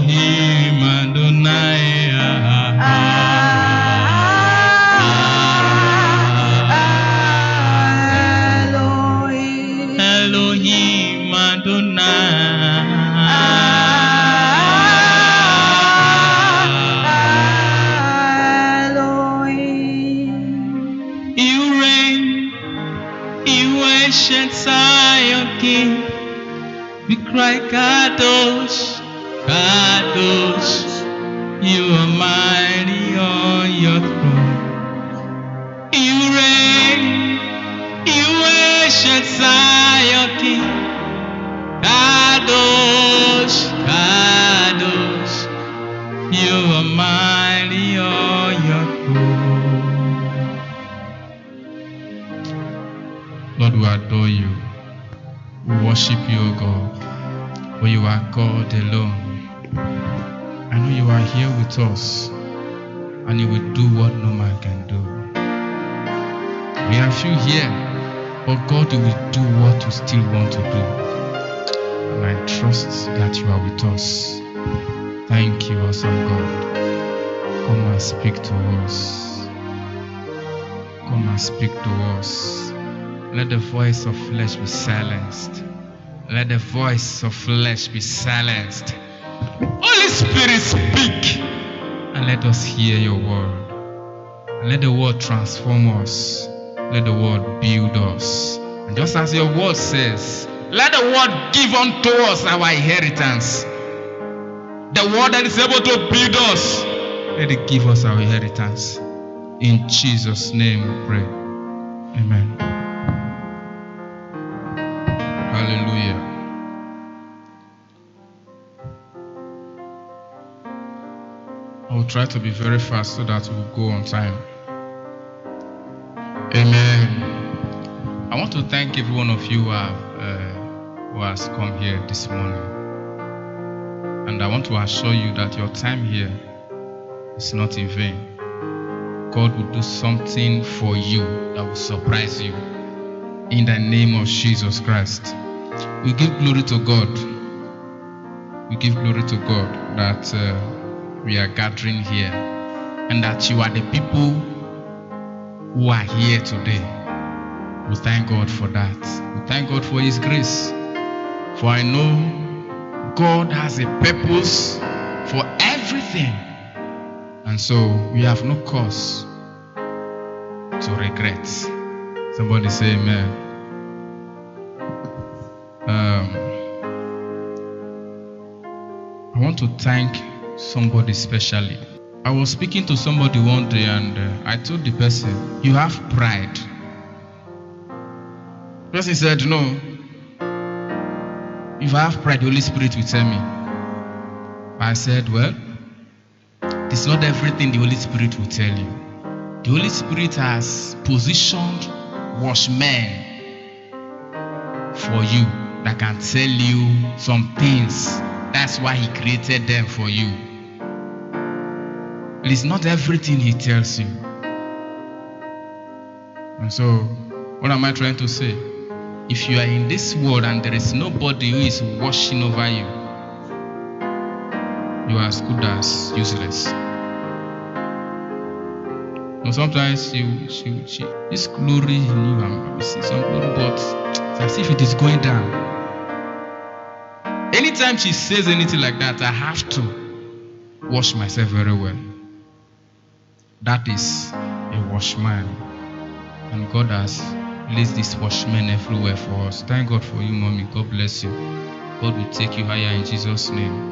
Elohim Adonai. Elohim Adonai. You reign, you ancient Zion King. We cry Kadosh, Kadosh. You are mighty on your throne. You reign, you ancient Zion King. Kadosh, Kadosh. You are mighty on your throne. Lord, we adore you. We worship you, O God. For you are God alone. I know you are here with us, and you will do what no man can do. We have few here, but God, you will do what you still want to do. And I trust that you are with us. Thank you, awesome God. Come and speak to us. Come and speak to us. Let the voice of flesh be silenced. Let the voice of flesh be silenced. Holy Spirit, speak. And let us hear your word. And let the word transform us. Let the word build us. And just as your word says, let the word give unto us our inheritance. The word that is able to build us, let it give us our inheritance. In Jesus' name we pray. Amen. Hallelujah. I will try to be very fast so that we'll go on time. Amen. I want to thank every one of you who has come here this morning. And I want to assure you that your time here is not in vain. God will do something for you that will surprise you. In the name of Jesus Christ. We give glory to God. We give glory to God that we are gathering here, and that you are the people who are here today. We thank God for that. We thank God for His grace. For I know God has a purpose for everything. And so we have no cause to regret. Somebody say amen. I want to thank somebody specially. I was speaking to somebody one day, and I told the person, you have pride. The person said, no. If I have pride, the Holy Spirit will tell me. I said, well, it's not everything the Holy Spirit will tell you. The Holy Spirit has positioned watchmen for you that can tell you some things. That's why He created them for you. It is not everything He tells you. And so, what am I trying to say? If you are in this world and there is nobody who is watching over you, you are as good as useless. And sometimes this glory in you, you see some glory, but it's as if it is going down. Anytime she says anything like that, I have to wash myself very well. That is a watchman. And God has placed this watchman everywhere for us. Thank God for you, mommy. God bless you. God will take you higher in Jesus' name.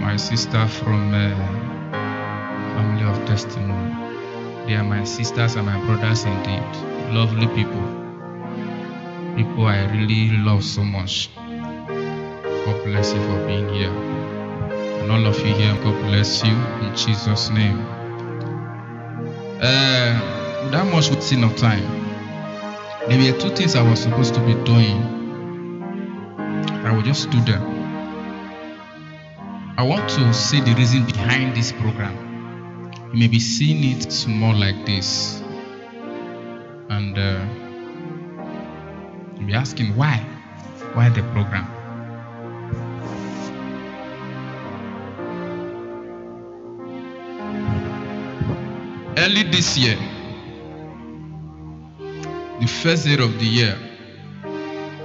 My sister from Family of Testimony. They are my sisters and my brothers indeed. Lovely people. People I really love so much. God bless you for being here. And all of you here, God bless you in Jesus' name. Without much wasting of time, there were two things I was supposed to be doing. I will just do them. I want to say the reason behind this program. You may be seeing it small like this. And you'll be asking why. while the program. Early this year, the first day of the year,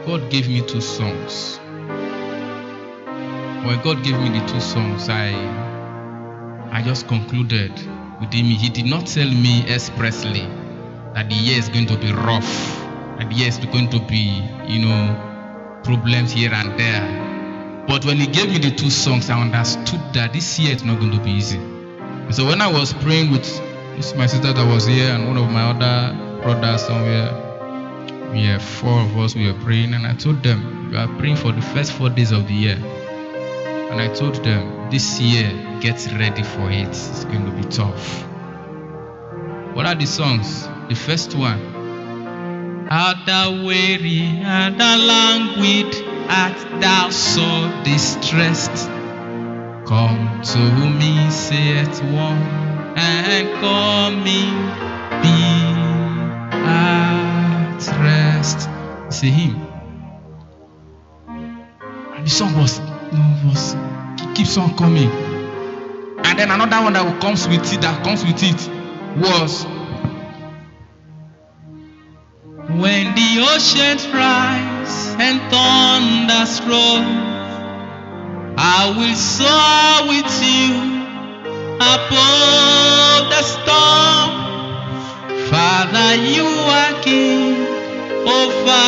God gave me 2 songs. When God gave me the 2 songs, I just concluded with him. He did not tell me expressly that the year is going to be rough, that the year is going to be, problems here and there. But when he gave me the 2 songs, I understood that this year is not going to be easy. And so when I was praying with my sister that was here and one of my other brothers somewhere, we are 4 of us, we were praying, and I told them, we are praying for the first 4 days of the year. And I told them, this year, get ready for it. It's going to be tough. What are the songs? The first one. Art thou weary, art thou languid, art thou so distressed? Come to me, saith one, and call me, be at rest. See him. And the song keeps on coming. And then another one that comes with it was, when the oceans rise and thunders roll, I will soar with you above the storm. Father, you are king over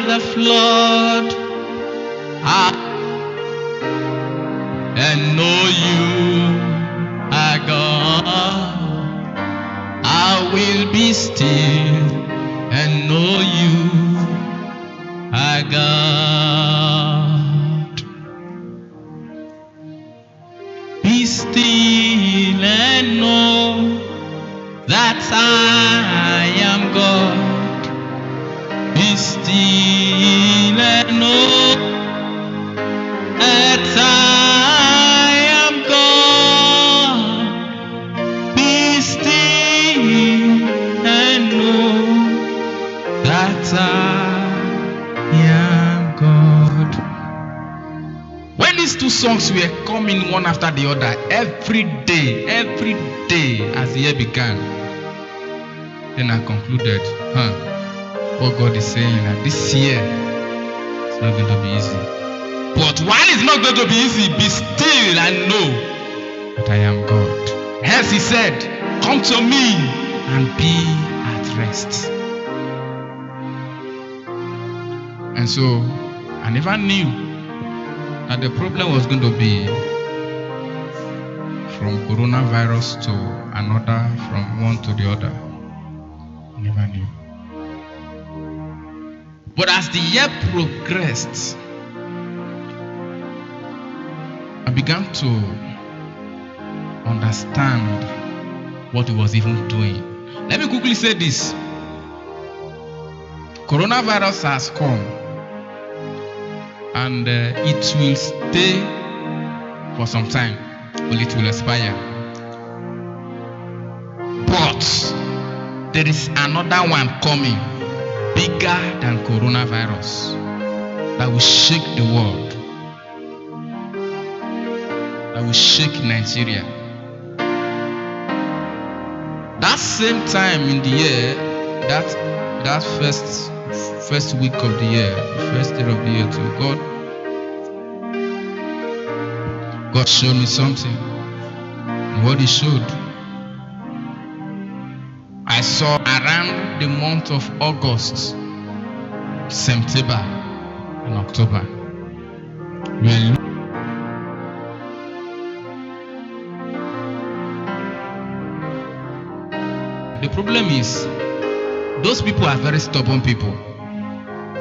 the flood. And know you are God. I will be still and know you are God. Be still and know that I am God. Be still and know that I am God. Be still and know that I am God. When these 2 songs were coming one after the other, every day as the year began, then I concluded, what God is saying, that this year it's not going to be easy. But while it's not going to be easy, be still and know that I am God. Hence he said, come to me and be at rest. And so I never knew that the problem was going to be from coronavirus to another, from one to the other. I never knew. But as the year progressed, I began to understand what he was even doing. Let me quickly say this. Coronavirus has come and it will stay for some time, but it will expire. But there is another one coming, bigger than coronavirus, that will shake the world, that will shake Nigeria. That same time in the year, that first week of the year, first day of the year too, God showed me something. And what he showed, I saw around the month of August, September and October. The problem is, those people are very stubborn people.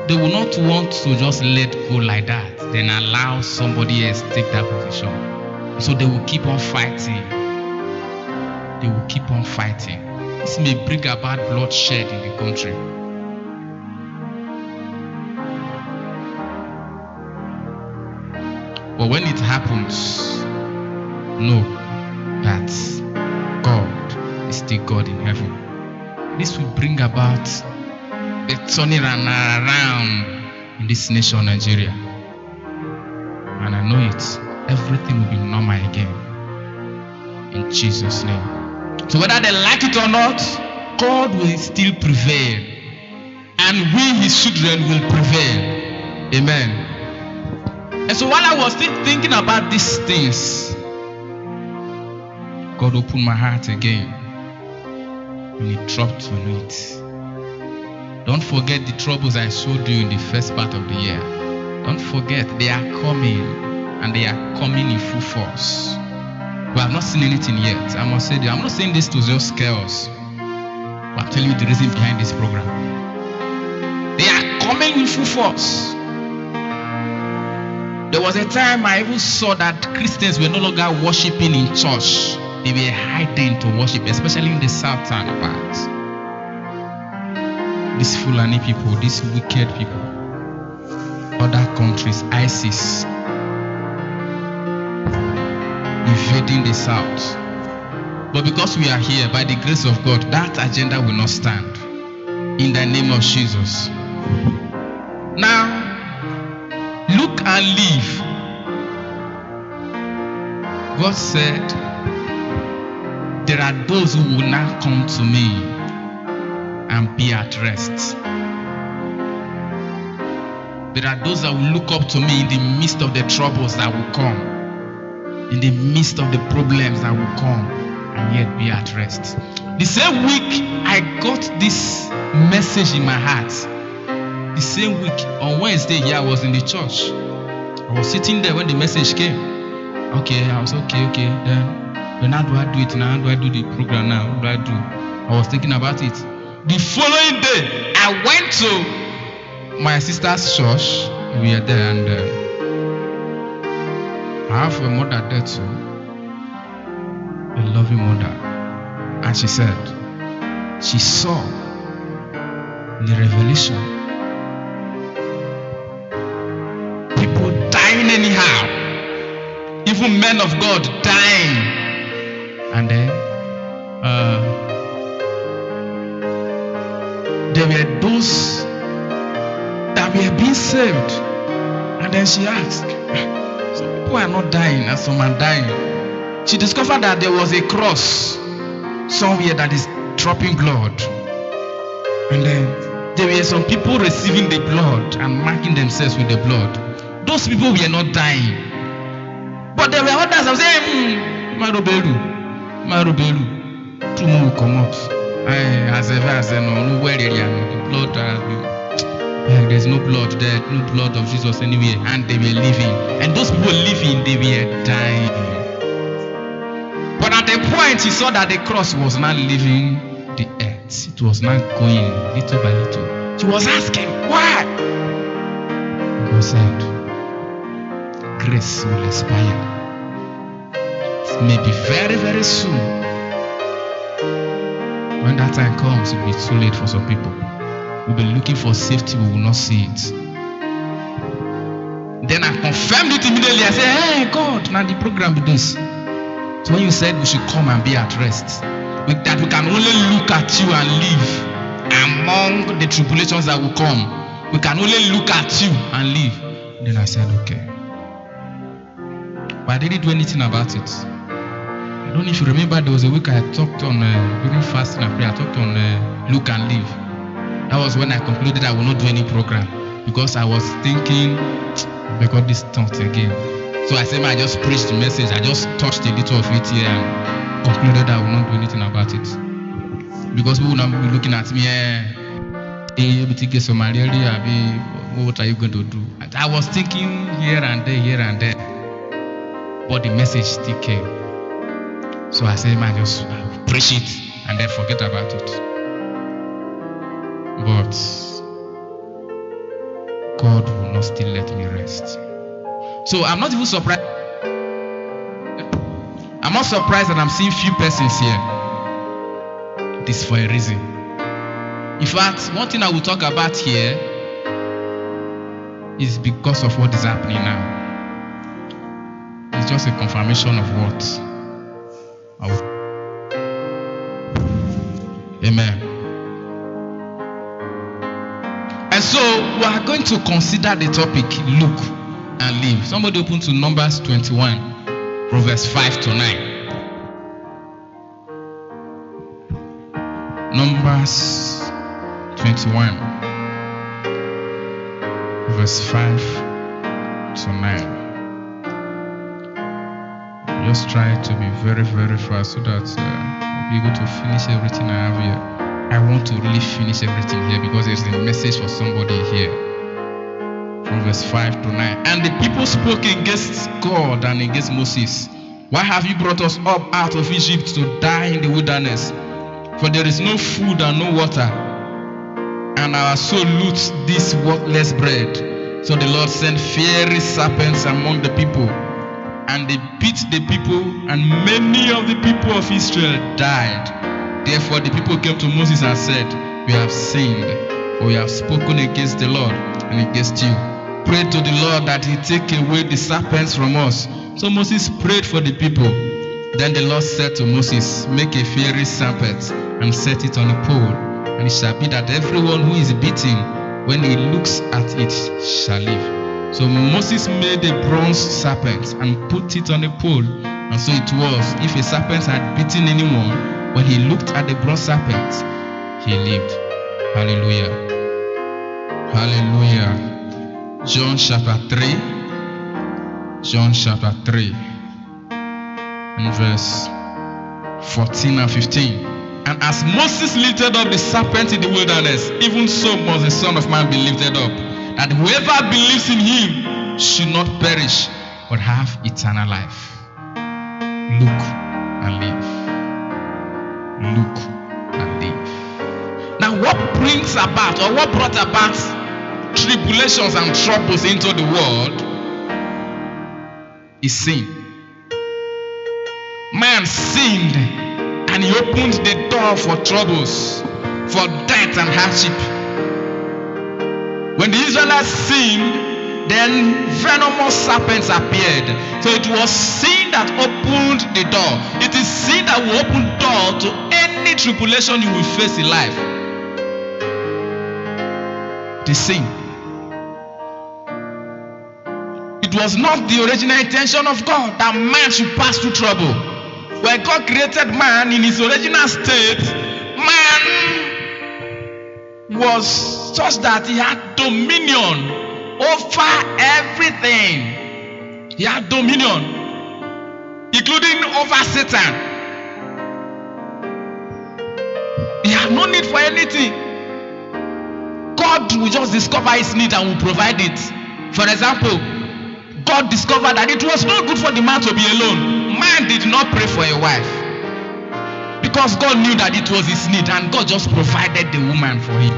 They will not want to just let go like that, then allow somebody else to take that position. So they will keep on fighting. They will keep on fighting. This may bring about bloodshed in the country. But when it happens, know that God is still God in heaven. This will bring about a turning around in this nation, Nigeria. And I know it. Everything will be normal again. In Jesus' name. So whether they like it or not, God will still prevail. And we, his children, will prevail. Amen. And so while I was still thinking about these things, God opened my heart again. And he dropped on it. Don't forget the troubles I showed you in the first part of the year. Don't forget, they are coming. And they are coming in full force. We have not seen anything yet. I must say that I'm not saying this to just scare us. But I'm telling you the reason behind this program. They are coming in full force. There was a time I even saw that Christians were no longer worshiping in church. They were hiding to worship, especially in the southern part. These Fulani people, these wicked people, other countries, ISIS, invading the south. But because we are here, by the grace of God, that agenda will not stand. In the name of Jesus. Now, look and live. God said, there are those who will now come to me and be at rest. There are those that will look up to me in the midst of the troubles that will come, in the midst of the problems that will come, and yet be at rest. The same week I got this message in my heart. The same week, on Wednesday here, I was in the church. I was sitting there when the message came. Okay, I was okay. Then how do I do it now? How do I do the program now? What do I do? I was thinking about it. The following day, I went to my sister's church. We are there, and I have a mother there too. A loving mother. And she said, she saw in the revelation people dying anyhow. Even men of God dying. And then there were those that were being saved. And then she asked, some people are not dying and some are dying. She discovered that there was a cross somewhere that is dropping blood. And then there were some people receiving the blood and marking themselves with the blood. Those people were not dying. But there were others that were saying, Marobelu, two more will come out. As ever, no, where the blood, there's no blood there, no blood of Jesus anywhere. And they were living. And those people living, they were dying. But at the point, he saw that the cross was not leaving the earth. It was not going little by little. She was asking, why? God said, grace will expire. It may be very, very soon. When that time comes, it will be too late for some people. We'll be looking for safety, we will not see it. Then I confirmed it immediately. I said, hey, God, now the program be this. So when you said we should come and be at rest, that we can only look at you and live among the tribulations that will come. We can only look at you and live. Then I said, okay. But I didn't do anything about it. I don't know if you remember, there was a week I talked on, during fasting and prayer, I talked on look and live. That was when I concluded I will not do any program. Because I was thinking, I got this thought again. So I said, I just preached the message. I just touched a little of it here and concluded I will not do anything about it. Because people will not be looking at me, what are you going to do? And I was thinking here and there. But the message still came. So I said, I just preach it and then forget about it. But God will not still let me rest. So I'm not even surprised. I'm not surprised that I'm seeing few persons here. It is for a reason. In fact, one thing I will talk about here is because of what is happening now. It's just a confirmation of what. Amen. And So we are going to consider the topic look and live. Somebody open to Numbers 21 from verse 5 to 9. Numbers 21 verse 5 to 9. Just try to be very, very fast so that I'll be able to finish everything I have here. I want to really finish everything here because there's a message for somebody here. From verse 5 to 9. And the people spoke against God and against Moses. Why have you brought us up out of Egypt to die in the wilderness? For there is no food and no water, and our soul loots this worthless bread. So the Lord sent fiery serpents among the people, and they beat the people, and many of the people of Israel died. Therefore the people came to Moses and said, we have sinned, for we have spoken against the Lord and against you. Pray to the Lord that he take away the serpents from us. So Moses prayed for the people. Then the Lord said to Moses, make a fiery serpent and set it on a pole, and it shall be that everyone who is beaten, when he looks at it, shall live. So Moses made a bronze serpent and put it on a pole, and so it was, if a serpent had beaten anyone, when he looked at the bronze serpent, he lived. Hallelujah. Hallelujah. John chapter 3. John chapter 3. And verse 14 and 15. And as Moses lifted up the serpent in the wilderness, even so must the Son of Man be lifted up, that whoever believes in him should not perish, but have eternal life. Look and live. Look and live. Now what brings about, or what brought about tribulations and troubles into the world is sin. Man sinned, and he opened the door for troubles, for death and hardship. When the Israelites sinned, then venomous serpents appeared. So it was sin that opened the door. It is sin that will open door to any tribulation you will face in life. It is sin. It was not the original intention of God that man should pass through trouble. When God created man in his original state, man was such that he had dominion over everything. He had dominion, including over Satan. He had no need for anything. God will just discover his need and will provide it. For example, God discovered that it was not good for the man to be alone. Man did not pray for a wife because God knew that it was his need, and God just provided the woman for him.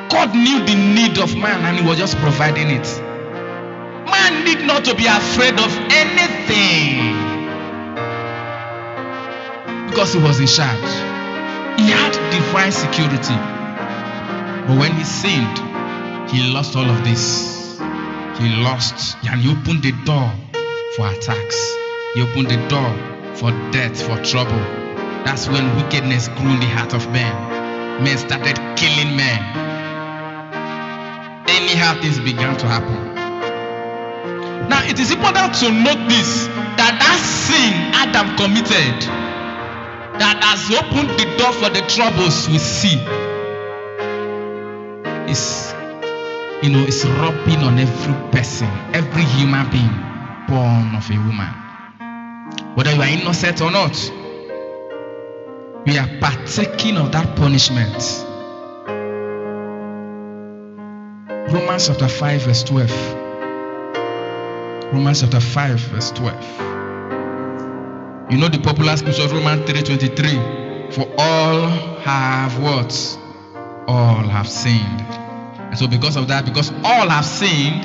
God knew the need of man and he was just providing it. Man need not to be afraid of anything because he was in charge. He had divine security. But when he sinned, he lost all of this. He lost, and he opened the door for attacks. He opened the door for death, for trouble. That's when wickedness grew in the heart of men. Men started killing men. Anyhow, things began to happen. Now, it is important to note this, that sin Adam committed, that has opened the door for the troubles we see, is rubbing on every person, every human being born of a woman. Whether you are innocent or not, we are partaking of that punishment. Romans chapter 5 verse 12. Romans chapter 5 verse 12. You know the popular scripture, Romans 3:23. For all have what? All have sinned. And so because of that, because all have sinned,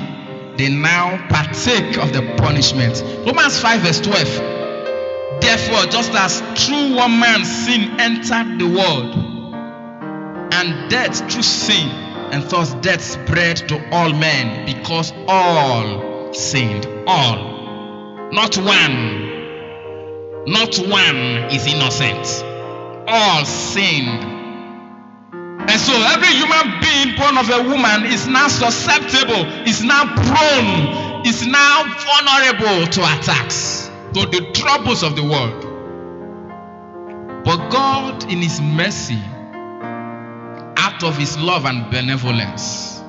they now partake of the punishment. Romans 5 verse 12. Therefore, just as through one man's sin entered the world, and death through sin, and thus death spread to all men, because all sinned. All. Not one. Not one is innocent. All sinned. And so every human being born of a woman is now susceptible, is now prone, is now vulnerable to attacks, to the troubles of the world. But God, in His mercy, out of His love and benevolence,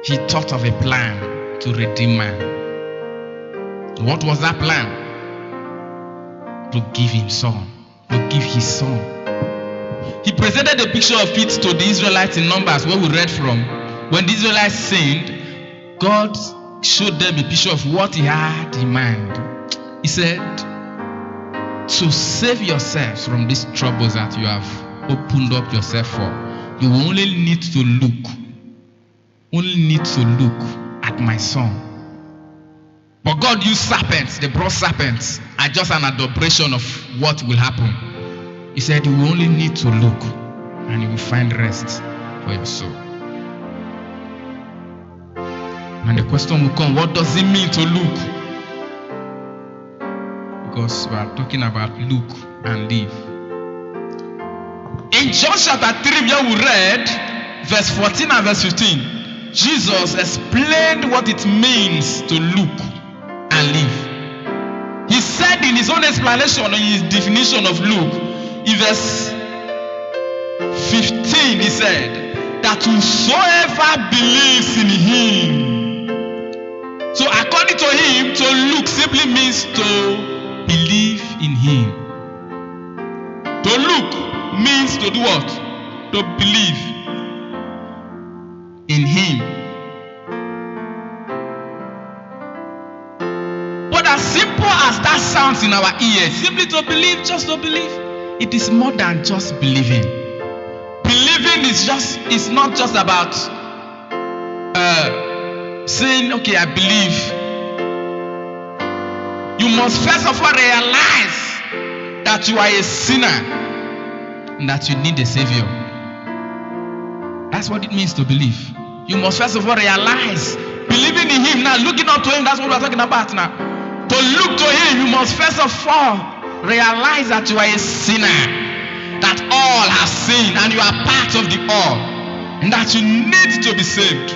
He thought of a plan to redeem man. What was that plan? To give His Son. To give His Son. He presented a picture of it to the Israelites in Numbers, where we read from. When the Israelites sinned, God showed them a picture of what He had in mind. He said, to save yourselves from these troubles that you have opened up yourself for, you only need to look at my Son. But God used serpents. They brought serpents as just an adoration of what will happen. He said, you only need to look and you will find rest for your soul. And the question will come, what does it mean to look? Because we are talking about look and live. In John chapter 3, where we read verse 14 and verse 15, Jesus explained what it means to look and live. He said in His own explanation, in His definition of look, in verse 15, He said that whosoever believes in Him. So according to Him, to look simply means to believe in Him. To look means to do what? To believe in Him. But as simple as that sounds in our ears, simply to believe, just to believe, it is more than just believing. Believing is not just about saying, okay, I believe. You must first of all realize that you are a sinner and that you need a Savior. That's what it means to believe. You must first of all realize, believing in Him, now looking up to Him, that's what we're talking about now. To look to Him, you must first of all realize that you are a sinner, that all have sinned and you are part of the all, and that you need to be saved.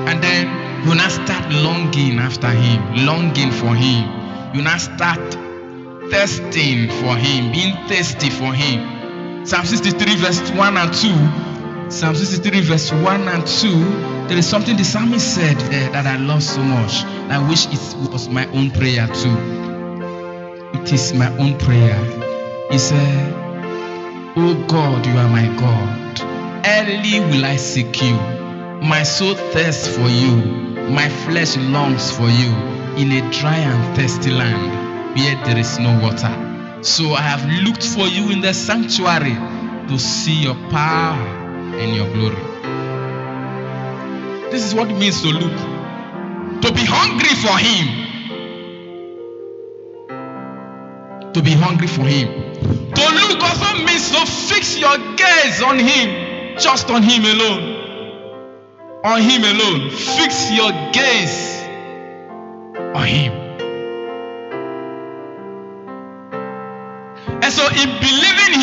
And then you now start longing after Him, longing for Him. You now start thirsting for Him, being thirsty for Him. Psalm 63 verse 1 and 2. Psalm 63 verse 1 and 2. There is something the psalmist said there that I love so much. I wish it was my own prayer too. It is my own prayer. He said, oh God, you are my God. Early will I seek you. My soul thirsts for you. My flesh longs for you in a dry and thirsty land where there is no water. So I have looked for you in the sanctuary to see your power and your glory. This is what it means to look. To be hungry for Him. To be hungry for Him. To look also means to fix your gaze on Him. Just on Him alone. On Him alone. Fix your gaze on Him. And so in believing in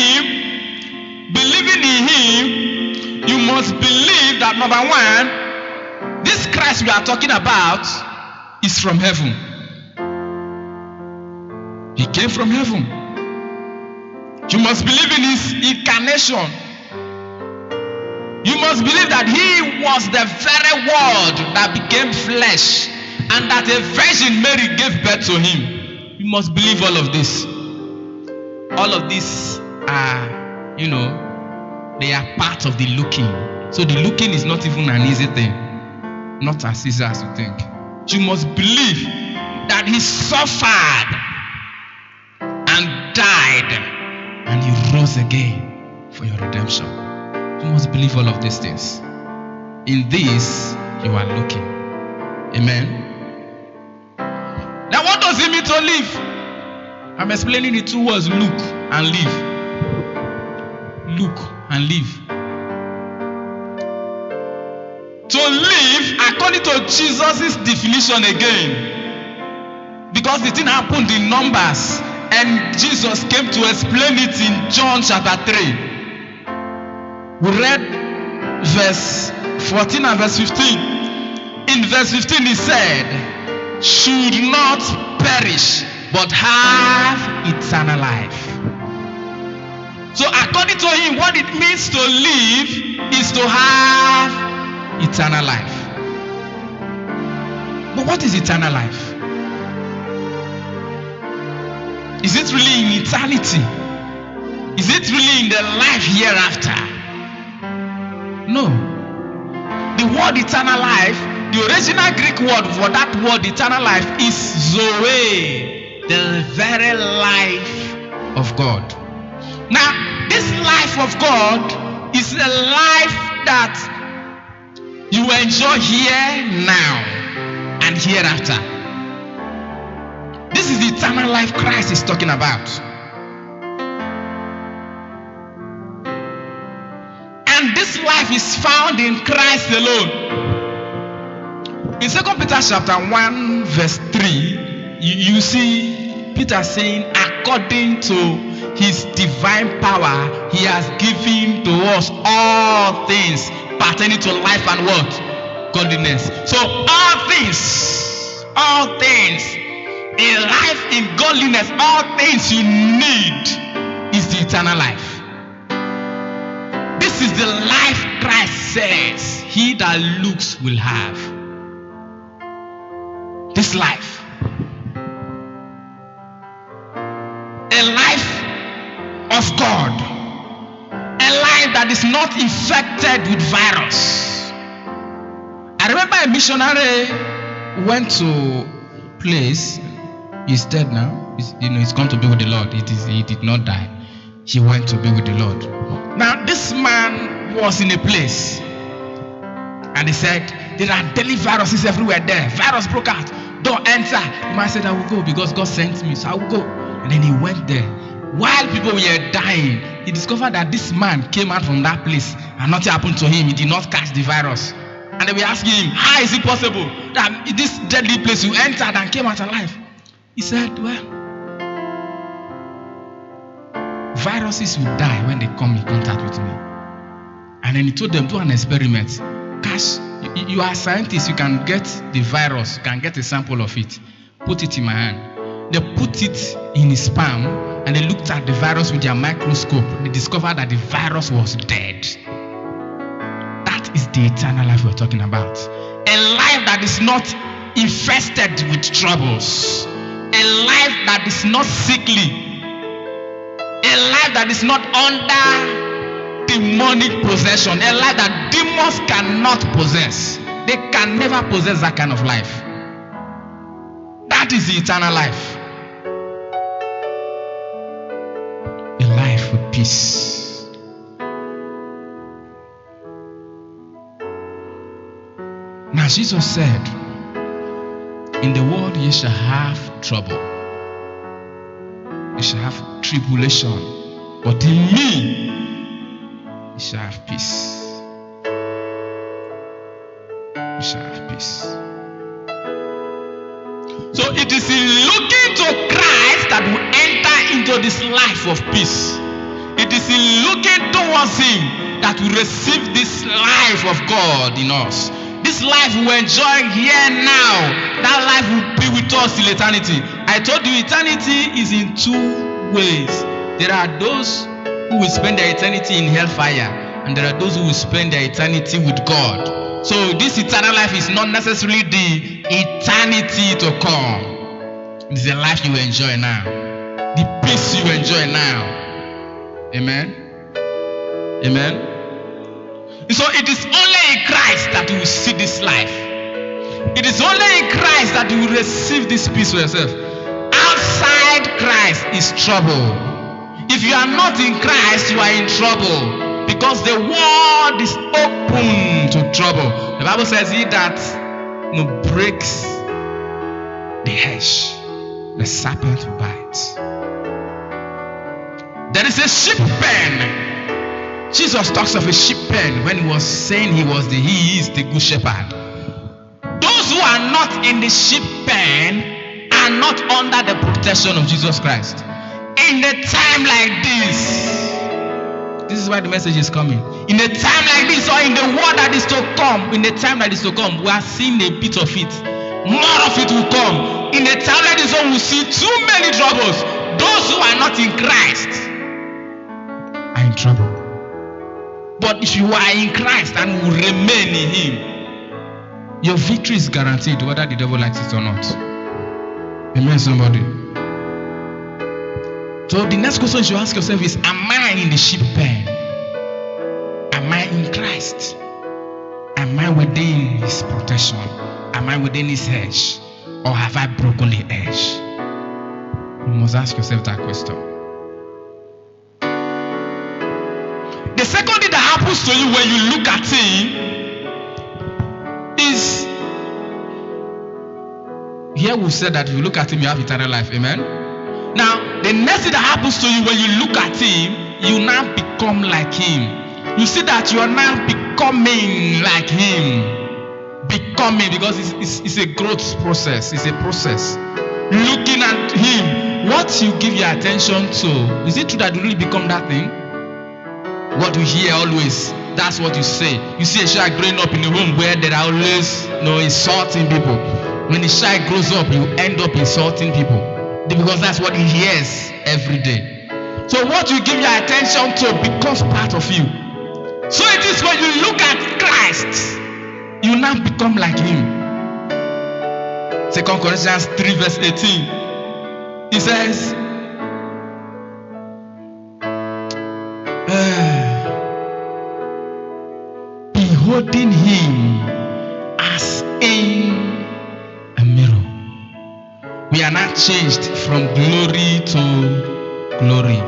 Him, you must believe that number one, this Christ we are talking about is from heaven. He came from heaven. You must believe in His incarnation. You must believe that He was the very Word that became flesh and that a Virgin Mary gave birth to Him. You must believe all of this. All of these are, they are part of the looking. So the looking is not even an easy thing. Not as easy as you think. You must believe that He suffered and died and He rose again for your redemption. You must believe all of these things. In this, you are looking. Amen. Now what does it mean to live? I'm explaining the two words, look and live. Look and live. To live according to Jesus' definition again. Because the thing happened in Numbers and Jesus came to explain it in John chapter 3. We read verse 14 and verse 15. In verse 15 he said, should not perish, but have eternal life. So according to him, what it means to live is to have eternal life. But what is eternal life? Is it really in eternity? Is it really in the life hereafter? No. The word eternal life, the original Greek word for that word eternal life is Zoe, the very life of God. Now, this life of God is a life that you enjoy here now and hereafter. This is the eternal life Christ is talking about. And this life is found in Christ alone. In 2 Peter chapter 1 verse 3, you see Peter saying, according to his divine power, he has given to us all things pertaining to life and what? Godliness. So all things in life, in godliness, all things you need is the eternal life. This is the life Christ says he that looks will have. This life. A life of God. A life that is not infected with virus. I remember a missionary went to a place. He's dead now. He's gone to be with the Lord. He did not die. He went to be with the Lord. Now this man was in a place, and he said there are daily viruses everywhere there. Virus broke out. Don't enter. The man said, I will go because God sent me, so I will go. And then he went there. While people were dying, he discovered that this man came out from that place and nothing happened to him. He did not catch the virus. And they were asking him, how is it possible that in this deadly place you entered and came out alive? He said, well, viruses will die when they come in contact with me. And then he told them, do an experiment. You are scientists, you can get the virus, you can get a sample of it, put it in my hand. They put it in his palm and they looked at the virus with their microscope. They discovered that the virus was dead. That is the eternal life we're talking about. A life that is not infested with troubles. A life that is not sickly. A life that is not under demonic possession. A life that demons cannot possess. They can never possess that kind of life. That is the eternal life. A life with peace. Now Jesus said, in the world ye shall have trouble. You shall have tribulation. But in me, you shall have peace. You shall have peace. So it is in looking to Christ that we enter into this life of peace. It is in looking towards him that we receive this life of God in us. This life we enjoy here now, that life will be with us till eternity. I told you eternity is in two ways. There are those who will spend their eternity in hellfire, and there are those who will spend their eternity with God. So this eternal life is not necessarily the eternity to come. It's the life you enjoy now. The peace you enjoy now. Amen? Amen? So it is only in Christ that you will see this life. It is only in Christ that you will receive this peace for yourself. Outside Christ is trouble. If you are not in Christ, you are in trouble. Because the world is open to trouble. The Bible says, he that breaks the hedge, the serpent will bite. There is a sheep pen. Jesus talks of a sheep pen when he was saying he is the good shepherd. Those who are not in the sheep pen are not under the protection of Jesus Christ. In a time like this, This is why the message is coming. In a time like this, or in the world that is to come, in the time that is to come, we are seeing a bit of it. More of it will come. In a time like this, we will see too many troubles. Those who are not in Christ are in trouble. But if you are in Christ and will remain in Him, your victory is guaranteed, whether the devil likes it or not. Amen, somebody. So the next question you should ask yourself is, am I in the sheep pen? Am I in Christ? Am I within His protection? Am I within His hedge? Or have I broken the edge? You must ask yourself that question. The second thing that happens to you when you look at Him is, here we said that if you look at Him, you have eternal life. Amen? Now, the next thing that happens to you when you look at Him, you now become like Him. You see that you are now becoming like Him. Becoming, because it's a growth process. It's a process. Looking at Him, what you give your attention to, is it true that you really become that thing? What you hear always, that's what you say. You see a child growing up in a home where there are always insulting people. When the child grows up, you end up insulting people, because that's what he hears every day. So what you give your attention to becomes part of you. So it is when you look at Christ, you now become like Him. 2 Corinthians 3 verse 18. He says, beholding Him as in a mirror, we are not changed from glory to glory.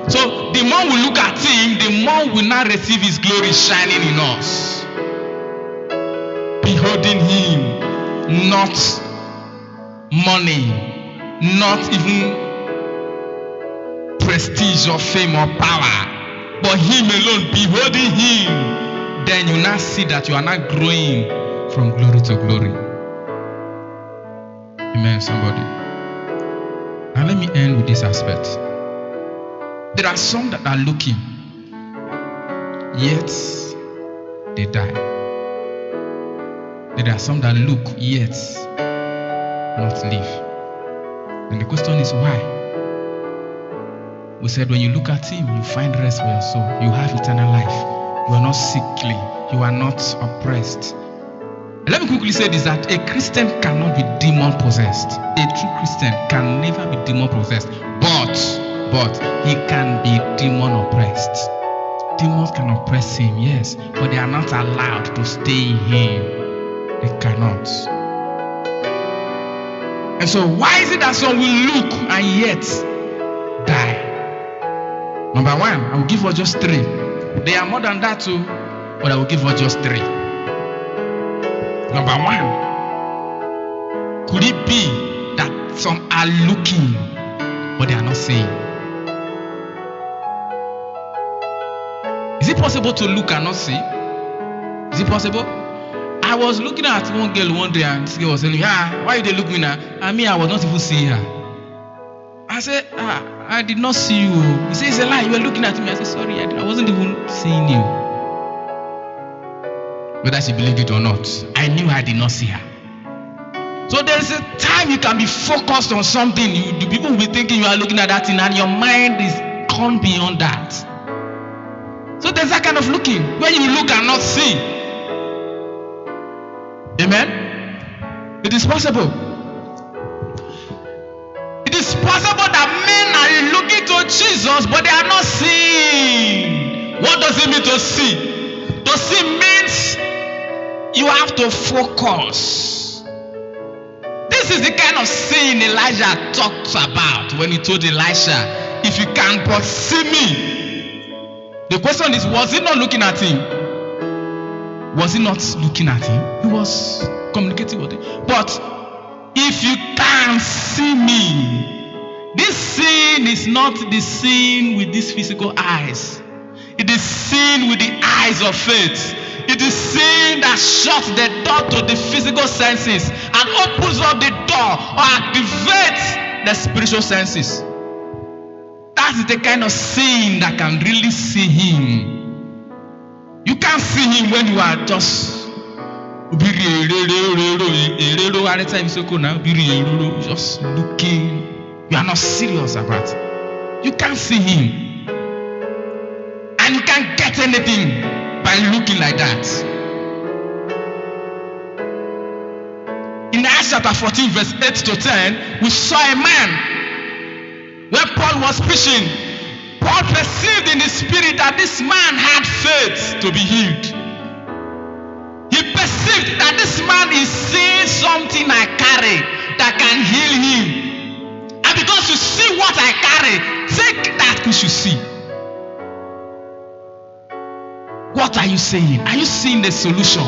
So the more we look at Him, the more we now receive His glory shining in us. Beholding Him, not money, not even prestige or fame or power, but Him alone. Beholding Him, then you now see that you are not growing from glory to glory. Amen, somebody. And let me end with this aspect. There are some that are looking, yet they die. There are some that look, yet not live. And the question is why? We said when you look at Him, you find rest for your soul. You have eternal life. You are not sickly. You are not oppressed. Let me quickly say this, that a Christian cannot be demon possessed. A true Christian can never be demon possessed. But he can be demon oppressed. Demons can oppress him, yes, but they are not allowed to stay in him. They cannot. And so why is it that some will look and yet die? Number one, I will give us just 3. They are more than that too, but I will give us just 3. Number one, could it be that some are looking, but they are not seeing? Is it possible to look and not see? Is it possible? I was looking at one girl one day and this girl was telling me, why you they look me now? I mean, I was not even seeing her. I said, I did not see you. He said, it's a lie. You were looking at me. I said, sorry, I wasn't even seeing you. Whether she believed it or not, I knew I did not see her. So there is a time you can be focused on something. The people will be thinking you are looking at that thing and your mind is gone beyond that. So there's that kind of looking where you look and not see. Amen? It is possible. It is possible that men are looking to Jesus, but they are not seeing. What does it mean to see? To see means you have to focus. This is the kind of seeing Elijah talks about when he told Elisha, if you can but see me. The question is, was he not looking at him? Was he not looking at him? He was communicating with him. But if you can see me, this seeing is not the seeing with these physical eyes. It is seen with the eyes of faith. It is seeing that shuts the door to the physical senses and opens up the door or activates the spiritual senses. That That is the kind of seeing that can really see him. You can't see him when you are just just looking. You are not serious about it. You can't see him. And you can't get anything by looking like that. In Acts chapter 14, verse 8 to 10, we saw a man. When Paul was preaching, Paul perceived in his spirit that this man had faith to be healed. He perceived that this man is seeing something I carry that can heal him. And because you see what I carry, take that which you see. What are you saying? Are you seeing the solution?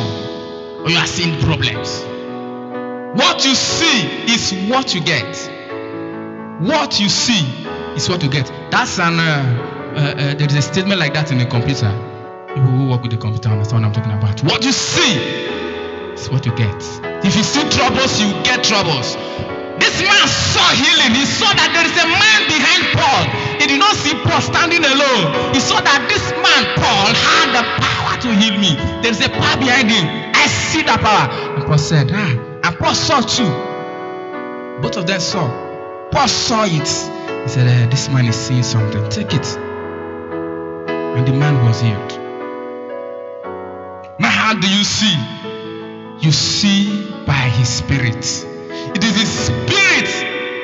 Or you are seeing problems? What you see is what you get. What you see is what you get. That's there is a statement like that in the computer. People who work with the computer understand what I'm talking about. What you see is what you get. If you see troubles, you get troubles. This man saw healing. He saw that there is a man behind Paul. He did not see Paul standing alone. He saw that this man, Paul, had the power to heal me. There is a power behind him. I see that power. And Paul said, and Paul saw too. Both of them saw. Paul saw it. He said, this man is seeing something. Take it. And the man was healed. Now, how do you see? You see by his spirit. It is his spirit,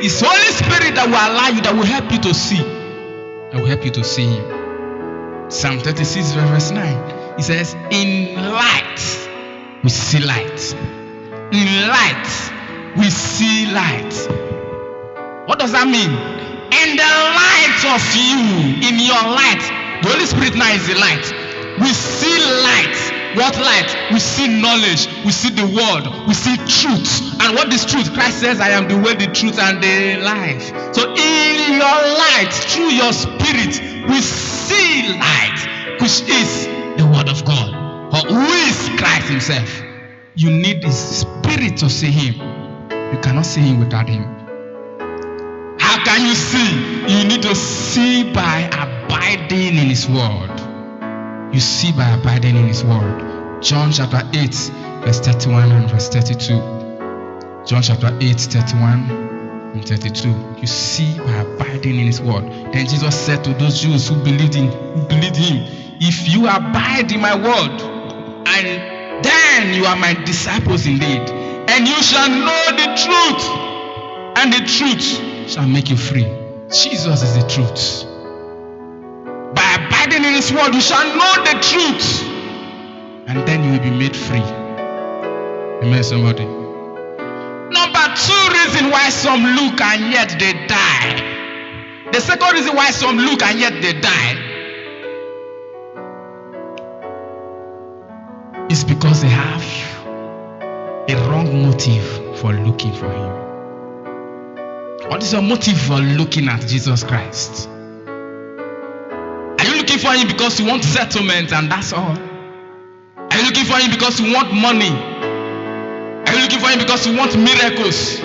his Holy Spirit that will allow you, that will help you to see. That will help you to see him. Psalm 36, verse 9. It says, in light, we see light. In light, we see light. What does that mean? In the light of you, in your light, the Holy Spirit now is the light. We see light. What light? We see knowledge. We see the word. We see truth. And what is truth? Christ says, I am the way, the truth, and the life. So in your light, through your spirit, we see light, which is the word of God. Or who is Christ himself? You need the spirit to see him. You cannot see him without him. How can you see? You need to see by abiding in his word. You see by abiding in his word. John chapter 8, verse 31 and verse 32. John chapter 8, 31 and 32. You see by abiding in his word. Then Jesus said to those Jews who believed him, if you abide in my word, and then you are my disciples indeed, and you shall know the truth, and the truth shall make you free. Jesus is the truth. By abiding in his word, you shall know the truth, and then you will be made free. Amen, somebody. Number 2 reason why some look and yet they die. The second reason why some look and yet they die is because they have a wrong motive for looking for him. What is your motive for looking at Jesus Christ? Are you looking for him because you want settlement and that's all? Are you looking for him because you want money? Are you looking for him because you want miracles?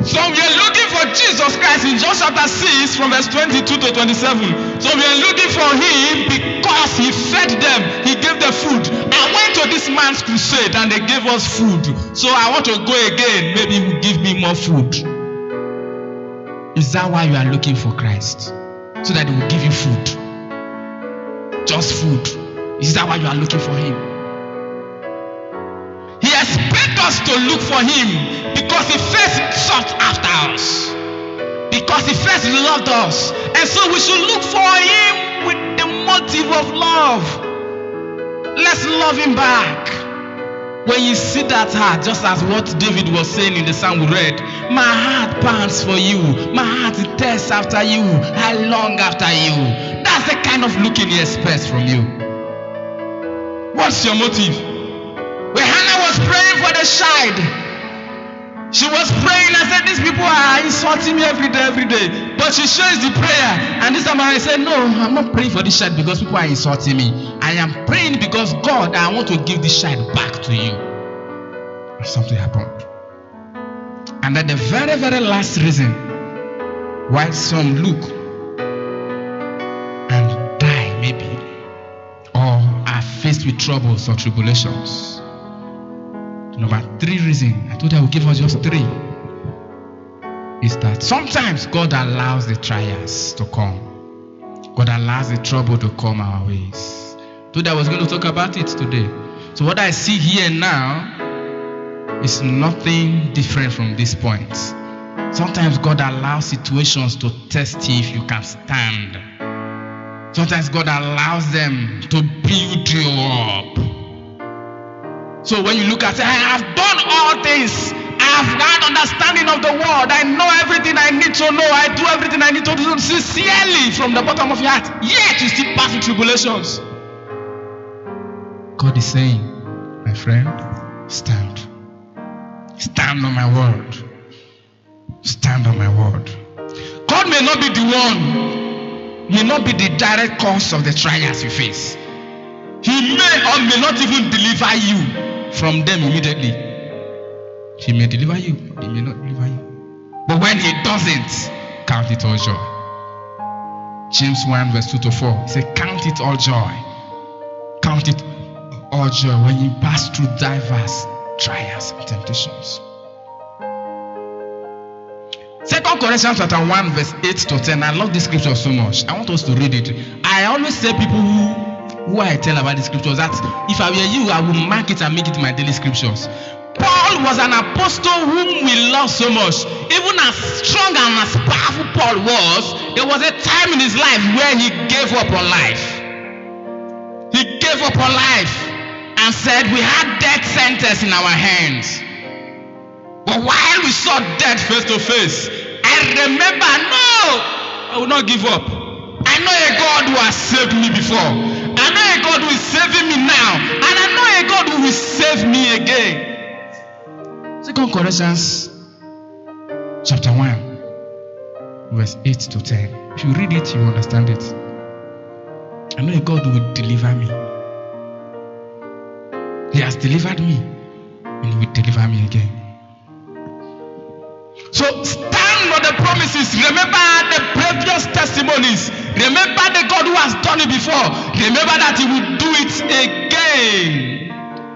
So we are looking for Jesus Christ in John chapter 6 from verse 22 to 27. So we are looking for him because he fed them. He gave them food. I went to this man's crusade and they gave us food. So I want to go again. Maybe he will give me more food. Is that why you are looking for Christ? So that he will give you food? Just food. Is that why you are looking for him? He expects us to look for him because he first sought after us. Because he first loved us. And so we should look for him with the motive of love. Let's love him back. When you see that heart, just as what David was saying in the psalm we read, my heart pants for you. My heart thirsts after you. I long after you. That's the kind of looking he expects from you. What's your motive? When Hannah was praying for the child, she was praying and said, these people are insulting me every day. But she changed the prayer. And this time I said, no, I'm not praying for this child because people are insulting me. I am praying because God, I want to give this child back to you. And something happened. And then the very, very last reason why some look and die maybe, or are faced with troubles or tribulations. Number 3 reason, I told you I would give us just 3, is that sometimes God allows the trials to come. God allows the trouble to come our ways. Today I was going to talk about it today. So what I see here now is nothing different from this point. Sometimes God allows situations to test you if you can stand. Sometimes God allows them to build you up. So when you look at it, I have done all things. I have had understanding of the word. I know everything I need to know. I do everything I need to do sincerely from the bottom of your heart. Yet you still pass through tribulations. God is saying, my friend, stand. Stand on my word. Stand on my word. God may not be the one, may not be the direct cause of the trials you face. He may or may not even deliver you from them immediately. He may deliver you, he may not deliver you. But when he doesn't, count it all joy. James 1 verse 2 to 4, he said, count it all joy. Count it all joy when you pass through diverse trials and temptations. 2 Corinthians chapter 1 verse 8 to 10. I love this scripture so much. I want us to read it. I always say people who I tell about the scriptures that if I were you, I would mark it and make it my daily scriptures. Paul was an apostle whom we love so much. Even as strong and as powerful Paul was, there was a time in his life where he gave up on life. He gave up on life and said, we had death sentence in our hands. But while we saw death face to face, I remember, no, I will not give up. I know a God who has saved me before. I know a God who is saving me now. And I know a God who will save me again. 2 Corinthians chapter 1 verse 8 to 10. If you read it, you understand it. I know a God who will deliver me. He has delivered me and he will deliver me again. So stand on the promises. Remember the previous testimonies. Remember the God who has done it before. Remember that he will do it again.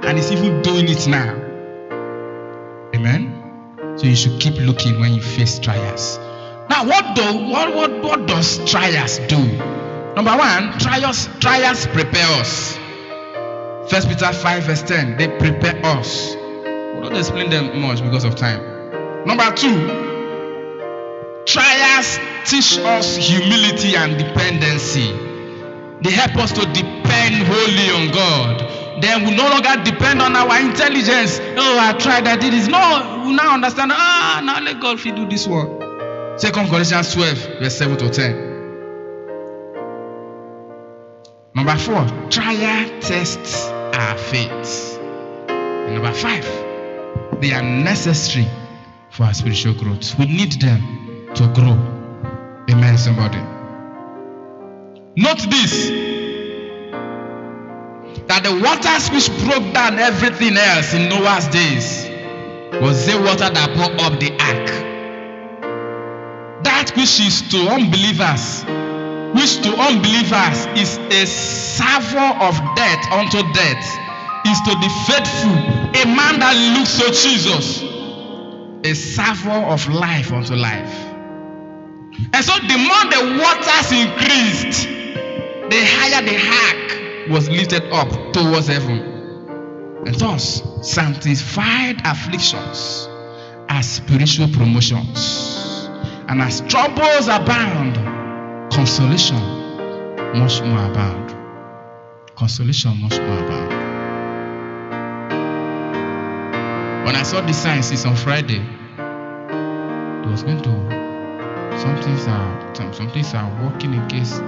And he's even doing it now. Amen. So you should keep looking when you face trials. Now what does trials do? Number 1, trials prepare us. 1 Peter 5 verse 10. They prepare us. We don't explain them much because of time. Number 2, trials teach us humility and dependency. They help us to depend wholly on God. Then we no longer depend on our intelligence. Oh, I tried, I did this. No, we now understand. Now let God do this one. 2 Corinthians 12 verse 7 to 10. Number 4, trial tests our faith. And number 5, they are necessary for our spiritual growth. We need them to grow. Amen, somebody. Note this, that the waters which broke down everything else in Noah's days was the water that brought up the ark. That which is to unbelievers, is a savor of death unto death, is to the faithful a man that looks to Jesus, a savor of life unto life. And so the more the waters increased, the higher the ark was lifted up towards heaven. And thus, sanctified afflictions are spiritual promotions. And as troubles abound, consolation much more abound. Consolation much more abound. When I saw the sciences on Friday, it was going to, some things are working against,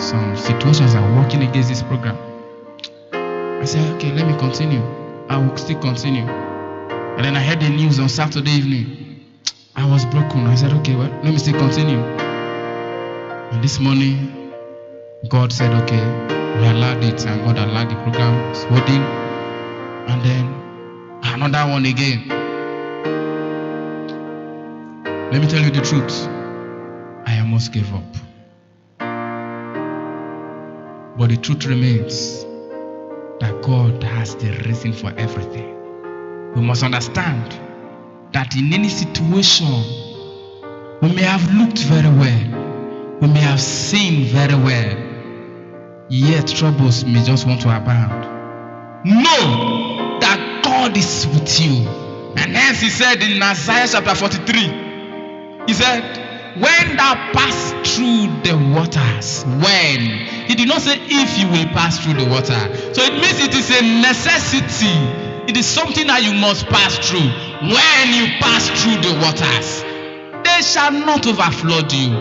some situations are working against this program. I said, okay, let me continue. I will still continue. And then I heard the news on Saturday evening. I was broken. I said, okay, well, let me still continue. And this morning, God said, okay, we allowed it, and God allowed the program was holding. And then another one again. Let me tell you the truth. I almost gave up. But the truth remains that God has the reason for everything. We must understand that in any situation, we may have looked very well, we may have seen very well, yet troubles may just want to abound. Know that God is with you. And hence he said in Isaiah chapter 43, he said, when thou pass through the waters, when? He did not say if you will pass through the water. So it means it is a necessity. It is something that you must pass through. When you pass through the waters, they shall not overflood you.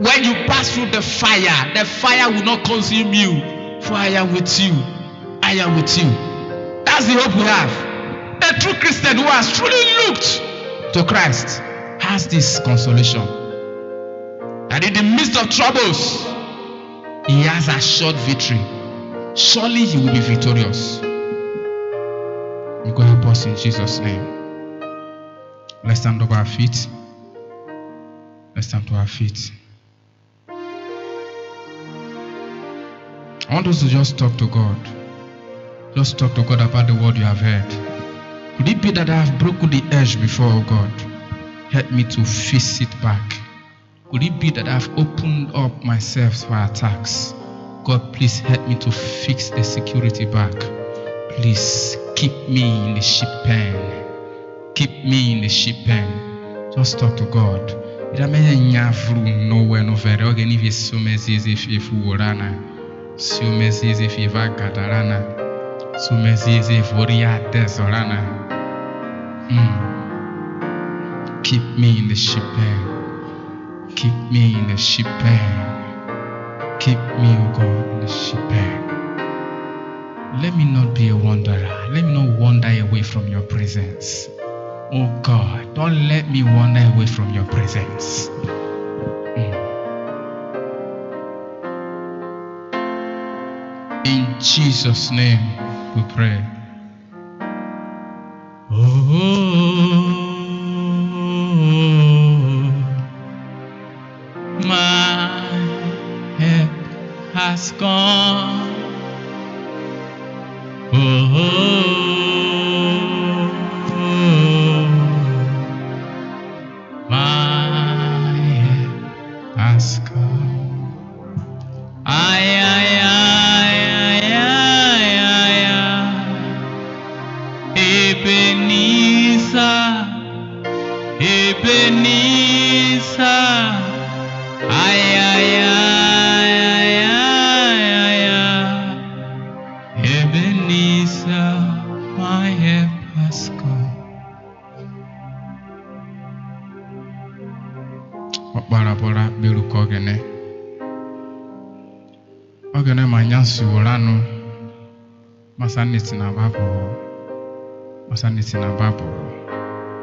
When you pass through the fire will not consume you. For I am with you. I am with you. That's the hope we have. A true Christian who has truly looked to Christ has this consolation. That in the midst of troubles, he has assured victory. Surely he will be victorious. May God help us in Jesus' name. Let's stand up our feet. Let's stand to our feet. I want us to just talk to God. Just talk to God about the word you have heard. Could it be that I have broken the edge before, oh God? Help me to face it back. Could it be that I have opened up myself for attacks? God, please help me to fix the security back. Please keep me in the sheep pen. Keep me in the sheep pen. Just talk to God. Keep me in the sheep pen. Keep me in the sheep pen. Keep me, O God, in the sheep pen. Let me not be a wanderer. Let me not wander away from your presence. Oh God, don't let me wander away from your presence. In Jesus' name we pray. My help has gone. My help has come. Ebenezer, my help has come. Okparabora biruka ogene manyansi uranu masaniti na babu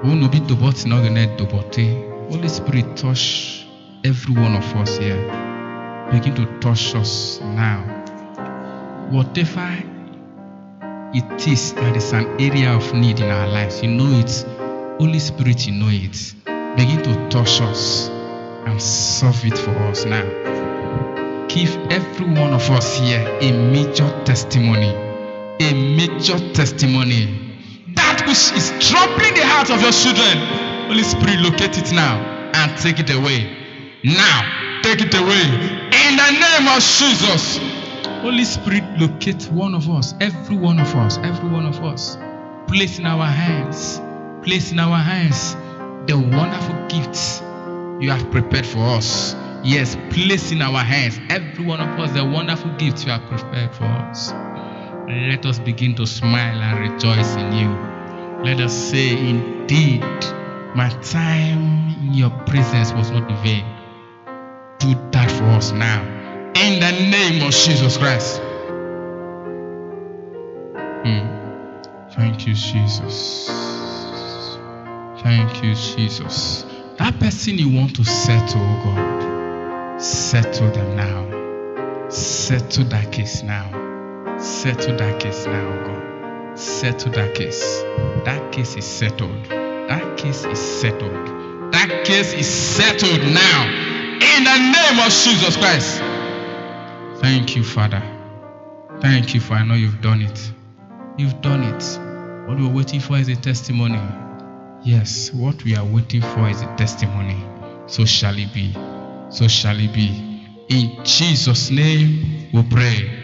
unu bi doboti na ogene dobote. Holy Spirit, touch every one of us here. Begin to touch us now. Whatever it is that is an area of need in our lives, you know it. Holy Spirit, you know it. Begin to touch us and solve it for us now. Give every one of us here a major testimony. A major testimony. That which is troubling the heart of your children, Holy Spirit, locate it now and take it away. Now, take it away. In the name of Jesus. Holy Spirit, locate one of us, every one of us, every one of us. Place in our hands the wonderful gifts you have prepared for us. Yes, place in our hands, every one of us, the wonderful gifts you have prepared for us. Let us begin to smile and rejoice in you. Let us say, indeed, my time in your presence was not in vain. Do that for us now. In the name of Jesus Christ. Thank you, Jesus. Thank you, Jesus. That person you want to settle, oh God, settle them now. Settle that case now. Settle that case now, oh God. Settle that case. That case is settled. That case is settled. That case is settled now. In the name of Jesus Christ. Thank you, Father. Thank you for I know you've done it. You've done it. What we're waiting for is a testimony. Yes, what we are waiting for is a testimony. So shall it be. So shall it be. In Jesus' name we pray.